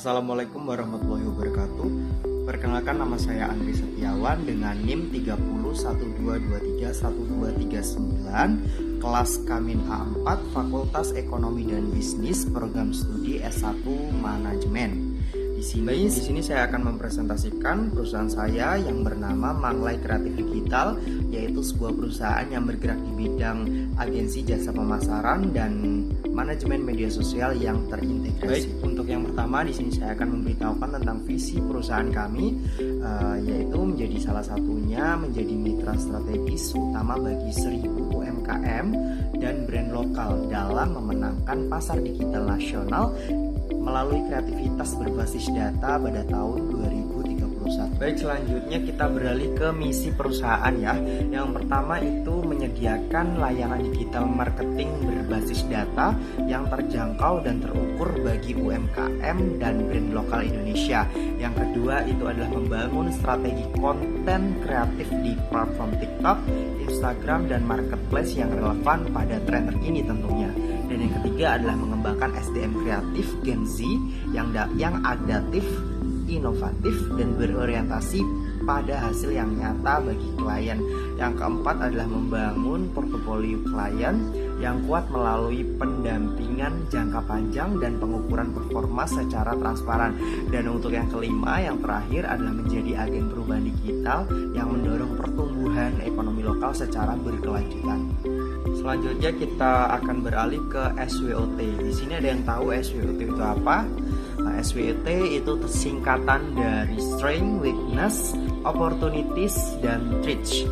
Assalamualaikum warahmatullahi wabarakatuh. Perkenalkan, nama saya Andri Setiawan dengan NIM 3012231239, kelas Kamin A4, Fakultas Ekonomi dan Bisnis, program studi S1 Manajemen. Di sini saya akan mempresentasikan perusahaan saya yang bernama Manglai Kreatif Digital, yaitu sebuah perusahaan yang bergerak di bidang agensi jasa pemasaran dan manajemen media sosial yang terintegrasi. Baik, untuk yang pertama di sini saya akan memberitahukan tentang visi perusahaan kami, yaitu menjadi salah satunya menjadi mitra strategis utama bagi 1000 UMKM dan brand lokal dalam memenangkan pasar digital nasional melalui kreativitas berbasis data pada tahun 2031. Baik, selanjutnya kita beralih ke misi perusahaan ya. Yang pertama itu menyediakan layanan digital marketing berbasis data yang terjangkau dan terukur bagi UMKM dan brand lokal Indonesia. Yang kedua itu adalah membangun strategi konten kreatif di platform TikTok, Instagram, dan marketplace yang relevan pada tren terkini tentunya. Dan yang ketiga adalah mengembangkan SDM kreatif Gen Z yang adaptif, inovatif, dan berorientasi pada hasil yang nyata bagi klien. Yang keempat adalah membangun portofolio klien yang kuat melalui pendampingan jangka panjang dan pengukuran performa secara transparan. Dan untuk yang kelima, yang terakhir adalah menjadi agen perubahan digital yang mendorong pertumbuhan ekonomi lokal secara berkelanjutan. Selanjutnya kita akan beralih ke SWOT. Di sini ada yang tahu SWOT itu apa? Nah, SWOT itu singkatan dari Strength, Weakness, Opportunities, dan Threats.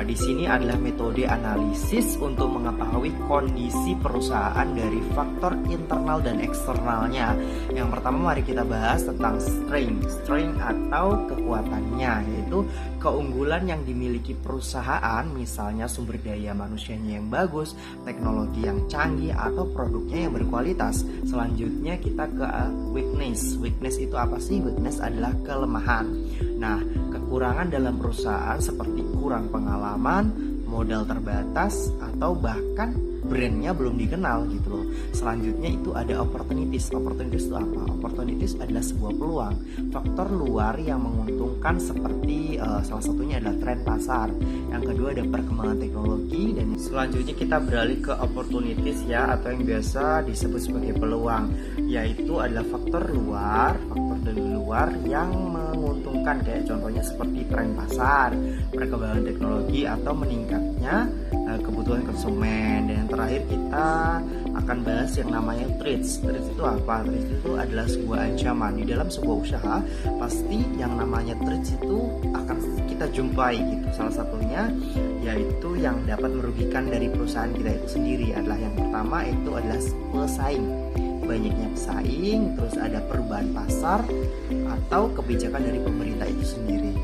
Di sini adalah metode analisis untuk mengetahui kondisi perusahaan dari faktor internal dan eksternalnya. Yang pertama mari kita bahas tentang strength atau kekuatannya, yaitu keunggulan yang dimiliki perusahaan, misalnya sumber daya manusianya yang bagus, teknologi yang canggih, atau produknya yang berkualitas. Selanjutnya kita ke weakness. Weakness itu apa sih? Weakness adalah kelemahan. Nah, kekurangan dalam perusahaan seperti kurang pengalaman, modal terbatas, atau bahkan brandnya belum dikenal gitu loh. Selanjutnya itu ada opportunities. Opportunities itu apa? Opportunities adalah sebuah peluang, faktor luar yang menguntungkan seperti salah satunya adalah tren pasar. Yang kedua ada perkembangan teknologi. Dan selanjutnya kita beralih ke opportunities ya, atau yang biasa disebut sebagai peluang, yaitu adalah faktor dari luar yang menguntungkan, kayak contohnya seperti tren pasar, perkembangan teknologi, atau meningkatnya kebutuhan konsumen. Dan yang terakhir kita akan bahas yang namanya threats. Threats itu apa? Threats itu adalah sebuah ancaman. Di dalam sebuah usaha pasti yang namanya threats itu akan kita jumpai gitu. Salah satunya yaitu yang dapat merugikan dari perusahaan kita itu sendiri adalah yang pertama itu adalah pesaing. Banyaknya pesaing, terus ada perubahan pasar atau kebijakan dari pemerintah itu sendiri.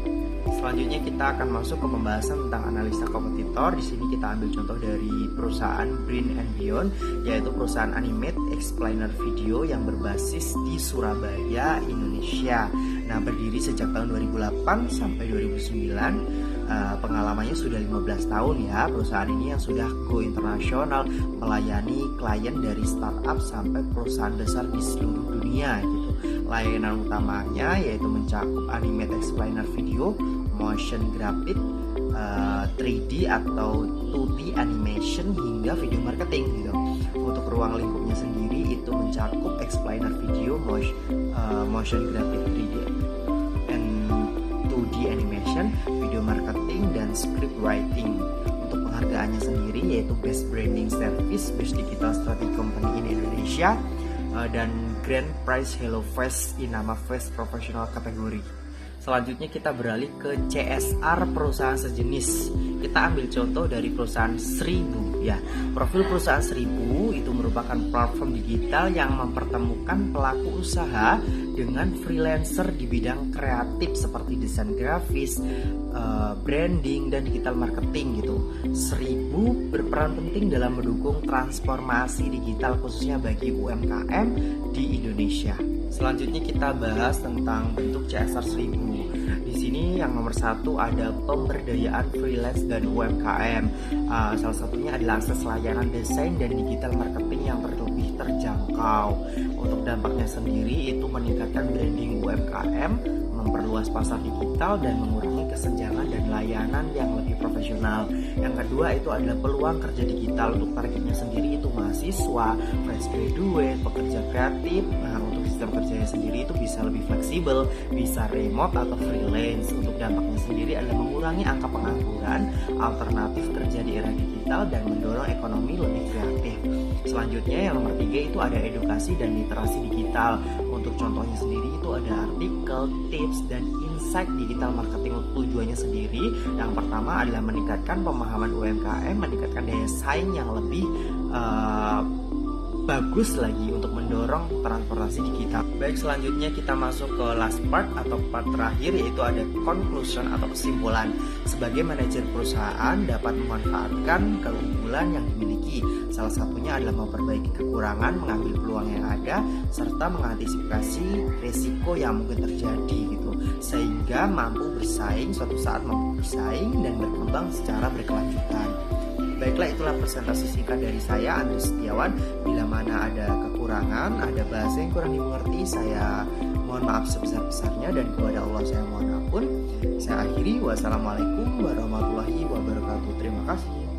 Selanjutnya kita akan masuk ke pembahasan tentang analisa kompetitor. Di sini kita ambil contoh dari perusahaan Brain & Beyond, yaitu perusahaan animate explainer video yang berbasis di Surabaya, Indonesia. Nah, berdiri sejak tahun 2008 sampai 2009. Pengalamannya sudah 15 tahun ya. Perusahaan ini yang sudah go internasional, melayani klien dari startup sampai perusahaan besar di seluruh dunia gitu. Layanan utamanya yaitu mencakup animate explainer video, motion graphic, 3D atau 2D animation, hingga video marketing gitu. Untuk ruang lingkupnya sendiri itu mencakup explainer video, motion graphic, 3D and 2D animation, video marketing, dan script writing. Untuk penghargaannya sendiri yaitu Best Branding Service, Best Digital Strategy Company in Indonesia, dan Grand Prize Hello Fest Inama Fest Professional kategori. Selanjutnya kita beralih ke CSR perusahaan sejenis. Kita ambil contoh dari perusahaan 1000 ya. Profil perusahaan 1000 itu merupakan platform digital yang mempertemukan pelaku usaha dengan freelancer di bidang kreatif seperti desain grafis, branding, dan digital marketing gitu. 1000 berperan penting dalam mendukung transformasi digital khususnya bagi UMKM di Indonesia. Selanjutnya kita bahas tentang bentuk CSR 1000. Di sini yang nomor satu ada pemberdayaan freelance dan UMKM. Salah satunya adalah akses layanan desain dan digital marketing yang terlebih terjangkau. Untuk dampaknya sendiri itu meningkatkan branding UMKM, memperluas pasar digital, dan mengurangi kesenjangan dan layanan yang lebih profesional. Yang kedua itu adalah peluang kerja digital. Untuk targetnya sendiri itu mahasiswa, fresh graduate, pekerja kreatif. Nah, untuk sistem kerjanya sendiri itu bisa lebih fleksibel, bisa remote atau freelance. Untuk dampaknya sendiri adalah mengurangi angka pengangguran, alternatif kerja di era digital, dan mendorong ekonomi lebih kreatif. Selanjutnya yang nomor 3 itu ada edukasi dan literasi digital. Untuk contohnya sendiri itu ada artikel, tips, dan insight digital marketing. Untuk tujuannya sendiri yang pertama adalah meningkatkan pemahaman UMKM, meningkatkan daya saing yang lebih bagus lagi untuk mendorong transportasi digital. Baik, selanjutnya kita masuk ke last part atau part terakhir, yaitu ada conclusion atau kesimpulan. Sebagai manajer perusahaan dapat memanfaatkan keunggulan yang dimiliki. Salah satunya adalah memperbaiki kekurangan, mengambil peluang yang ada, serta mengantisipasi risiko yang mungkin terjadi gitu, sehingga suatu saat mampu bersaing dan berkembang secara berkelanjutan. Baiklah, itulah presentasi singkat dari saya, Andri Setiawan. Bila mana ada kekurangan, ada bahasa yang kurang dimengerti, saya mohon maaf sebesar-besarnya, dan kepada Allah saya mohon ampun. Saya akhiri, wassalamualaikum warahmatullahi wabarakatuh. Terima kasih.